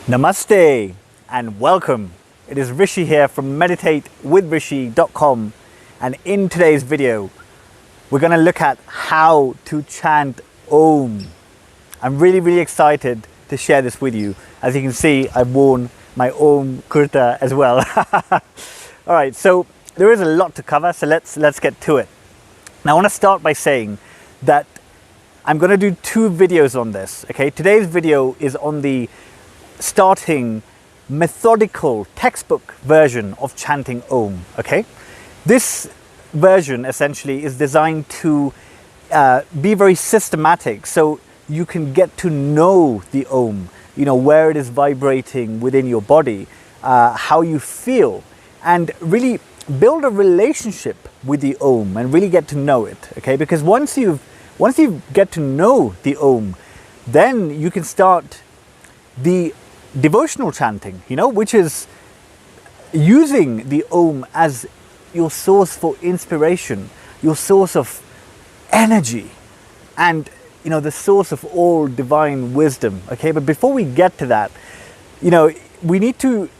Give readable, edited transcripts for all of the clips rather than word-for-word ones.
Namaste and welcome. It is Rishi here from meditatewithrishi.com, and in today's video we're going to look at how to chant Om. I'm really excited to share this with you. As you can see, I've worn my Om kurta as well. Alright, so there is a lot to cover, so let's get to it. Now I want to start by saying that I'm going to do two videos on this. Okay, today's video is on the starting methodical textbook version of chanting Om. Okay, this version essentially is designed to be very systematic, so you can get to know the Om, you know, where it is vibrating within your body, how you feel, and really build a relationship with the Om and really get to know it. Okay, because once you get to know the Om, then you can start the devotional chanting, you know, which is using the Om as your source for inspiration, your source of energy, and, you know, the source of all divine wisdom. Okay, but before we get to that, you know, we need to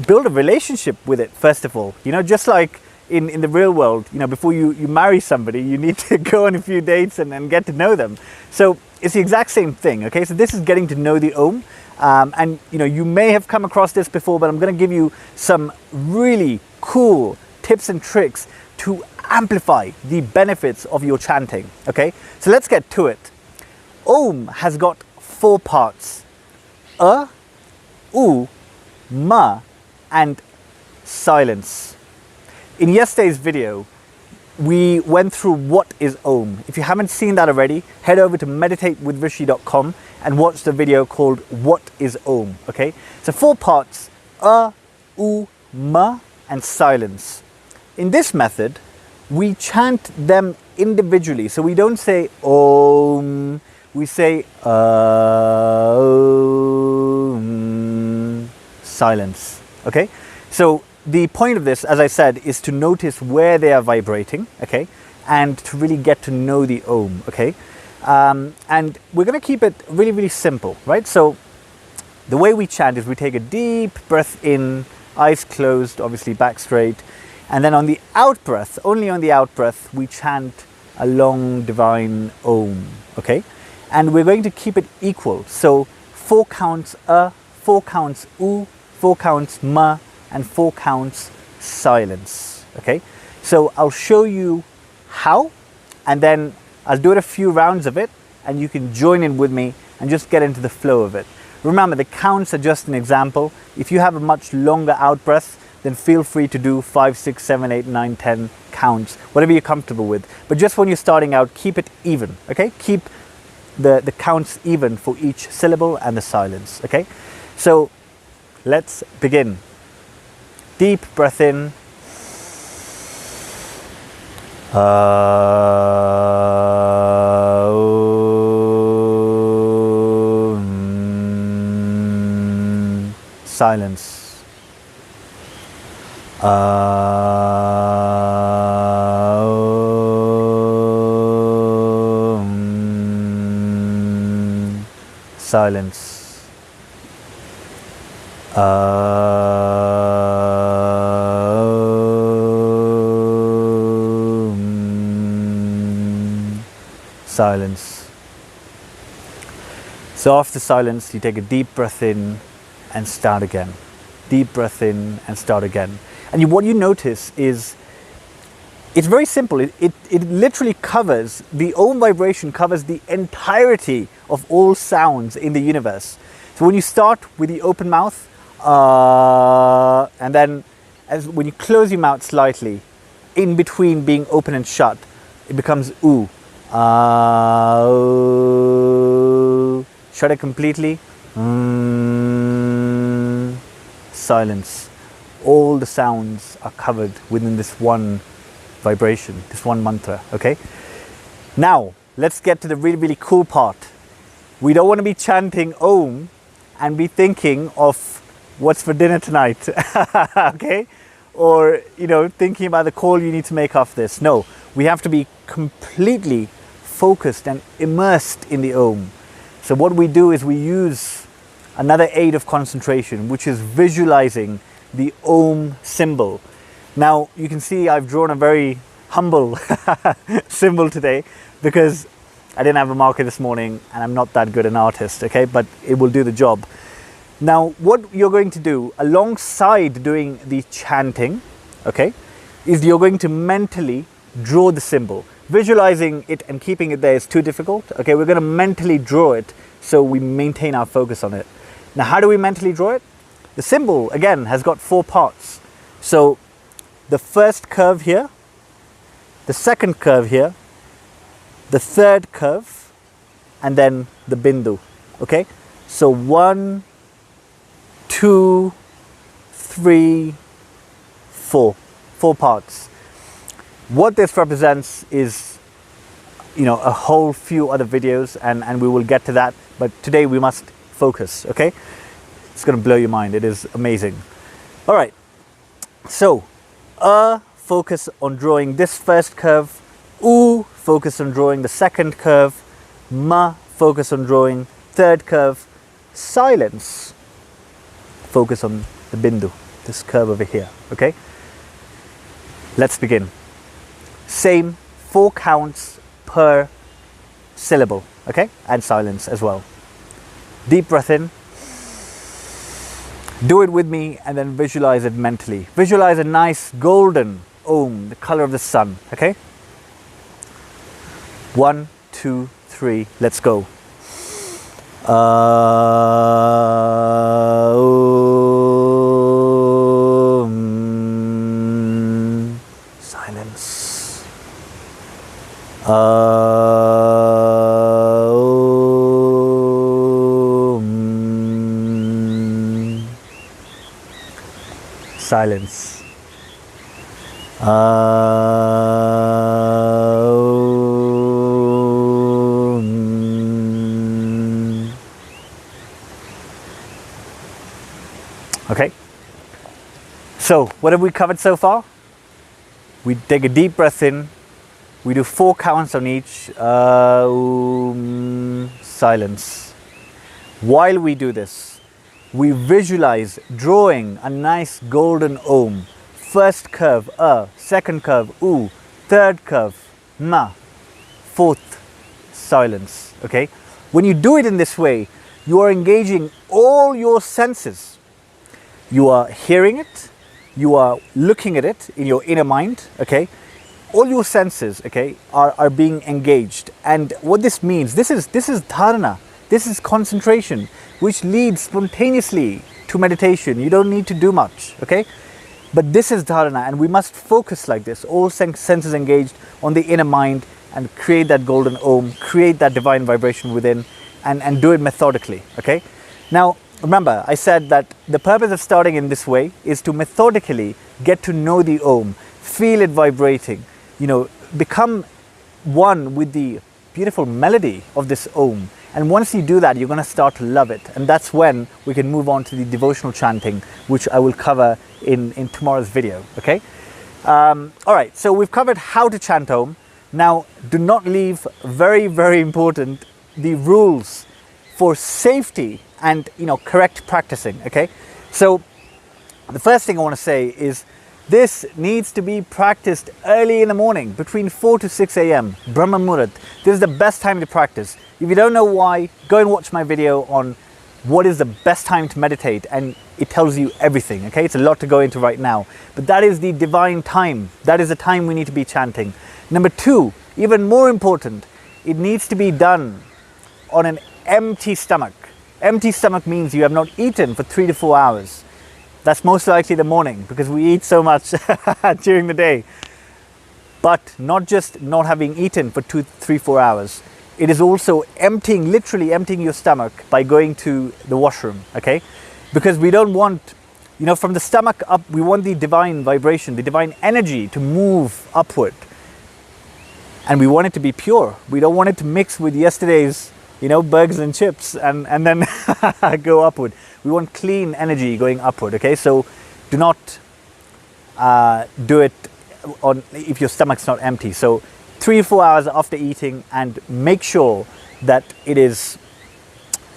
build a relationship with it first of all. You know, just like in the real world, you know, before you marry somebody, you need to go on a few dates and get to know them. So it's the exact same thing. Okay, so this is getting to know the Om. And you know, you may have come across this before, but I'm going to give you some really cool tips and tricks to amplify the benefits of your chanting. Okay, so let's get to it. Om has got four parts: A, U, Ma, and silence. In yesterday's video, we went through what is Om. If you haven't seen that already, head over to meditatewithrishi.com and watch the video called What is Om. Okay, so four parts: A, U, Ma, and silence. In this method, we chant them individually. So we don't say Om, we say Om, silence. Okay, so the point of this, as I said, is to notice where they are vibrating, okay, and to really get to know the Om, okay. And we're going to keep it really simple, right? So the way we chant is we take a deep breath in, eyes closed, obviously back straight, and then on the out breath, only on the out breath, we chant a long divine Om, okay. And we're going to keep it equal, so 4 counts A, 4 counts U, 4 counts Ma, and 4 counts silence. Okay, so I'll show you how, and then I'll do it a few rounds of it, and you can join in with me and just get into the flow of it. Remember, the counts are just an example. If you have a much longer out breath, then feel free to do 5, 6, 7, 8, 9, 10 counts, whatever you're comfortable with. But just when you're starting out, keep it even. Okay, keep the counts even for each syllable and the silence. Okay, so let's begin. Deep breath in. Silence. Silence. Silence. So after silence, you take a deep breath in and start again. Deep breath in and start again. And what you notice is it's very simple. It literally covers, the Om vibration covers the entirety of all sounds in the universe. So when you start with the open mouth, and then when you close your mouth slightly, in between being open and shut, it becomes U. Shut it completely. Silence. All the sounds are covered within this one vibration, this one mantra. Okay, now let's get to the really cool part. We don't want to be chanting Om and be thinking of what's for dinner tonight. Okay, or, you know, thinking about the call you need to make after this. No, we have to be completely focused and immersed in the Om. So what we do is we use another aid of concentration, which is visualizing the Om symbol. Now you can see I've drawn a very humble symbol today because I didn't have a marker this morning and I'm not that good an artist, okay, but it will do the job. Now what you're going to do alongside doing the chanting, okay, is you're going to mentally draw the symbol. Visualizing it and keeping it there is too difficult, okay, we're going to mentally draw it so we maintain our focus on it. Now how do we mentally draw it? The symbol again has got 4 parts. So the first curve here, the second curve here, the third curve, and then the bindu, okay? So 1, 2, 3, 4 parts. What this represents is, you know, a whole few other videos and we will get to that, but today we must focus, okay? It's going to blow your mind. It is amazing. All right, so focus on drawing this first curve, U focus on drawing the second curve, Ma focus on drawing third curve, silence focus on the bindu, this curve over here, okay? Let's begin. Same 4 counts per syllable, okay? And silence as well. Deep breath in. Do it with me and then visualize it mentally. Visualize a nice golden Om, the color of the sun, okay? 1, 2, 3, let's go. Silence. Silence. Okay, so what have we covered so far? We take a deep breath in, we do 4 counts on each, silence. While we do this, we visualize drawing a nice golden Om. First curve, second curve, U, third curve, Ma, fourth, silence, okay? When you do it in this way, you are engaging all your senses. You are hearing it, you are looking at it in your inner mind, okay? All your senses, okay, are being engaged. And what this means, this is dharana, this is concentration, which leads spontaneously to meditation. You don't need to do much, okay? But this is dharana, and we must focus like this, all senses engaged on the inner mind, and create that golden Om, create that divine vibration within, and do it methodically, okay? Now, remember, I said that the purpose of starting in this way is to methodically get to know the Om, feel it vibrating, you know, become one with the beautiful melody of this Om. And once you do that, you're going to start to love it. And that's when we can move on to the devotional chanting, which I will cover in tomorrow's video, okay? All right, so we've covered how to chant Om. Now, do not leave, very, very important, the rules for safety and, you know, correct practicing, okay? So the first thing I want to say is this needs to be practiced early in the morning, between 4 to 6 a.m, Brahma Muhurat. This is the best time to practice. If you don't know why, go and watch my video on what is the best time to meditate, and it tells you everything, okay? It's a lot to go into right now, but that is the divine time. That is the time we need to be chanting. Number 2, even more important, it needs to be done on an empty stomach. Empty stomach means you have not eaten for 3 to 4 hours. That's most likely the morning, because we eat so much during the day. But not just not having eaten for 2, 3, 4 hours. It is also emptying, literally emptying your stomach by going to the washroom, okay? Because we don't want, you know, from the stomach up, we want the divine vibration, the divine energy to move upward. And we want it to be pure. We don't want it to mix with yesterday's, you know, burgers and chips and then go upward. We want clean energy going upward, okay? So do not do it if your stomach's not empty. So 3 or 4 hours after eating, and make sure that it is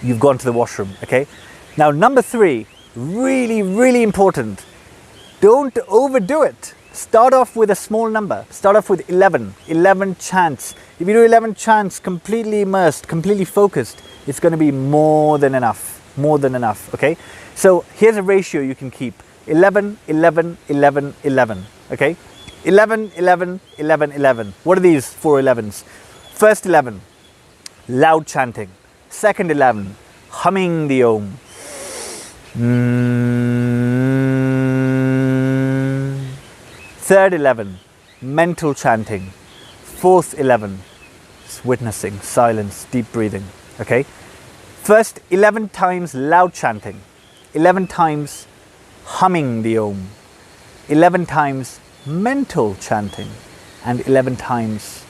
you've gone to the washroom, okay? Now, number 3, really, really important. Don't overdo it. Start off with a small number. Start off with 11 chants. If you do 11 chants completely immersed, completely focused, it's going to be more than enough, okay? So here's a ratio you can keep. 11, 11, 11, 11, okay? 11, 11, 11, 11. What are these 4 11s? First 11, loud chanting. Second 11, humming the Om. Third 11, mental chanting. Fourth 11, just witnessing, silence, deep breathing, okay? First 11 times loud chanting, 11 times humming the Om, 11 times mental chanting, and 11 times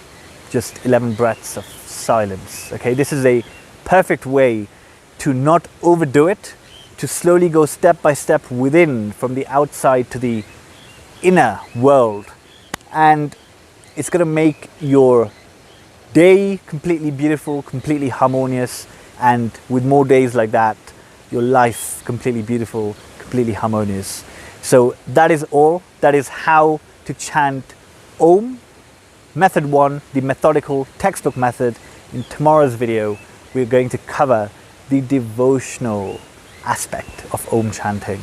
just 11 breaths of silence, okay? This is a perfect way to not overdo it, to slowly go step by step within, from the outside to the inner world, and it's going to make your day completely beautiful, completely harmonious, and with more days like that, your life completely beautiful, completely harmonious. So that is all. That is how to chant Om. Method 1, the methodical textbook method. In tomorrow's video, we're going to cover the devotional aspect of Om chanting.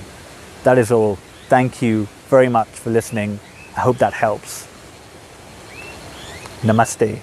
That is all. Thank you very much for listening. I hope that helps. Namaste.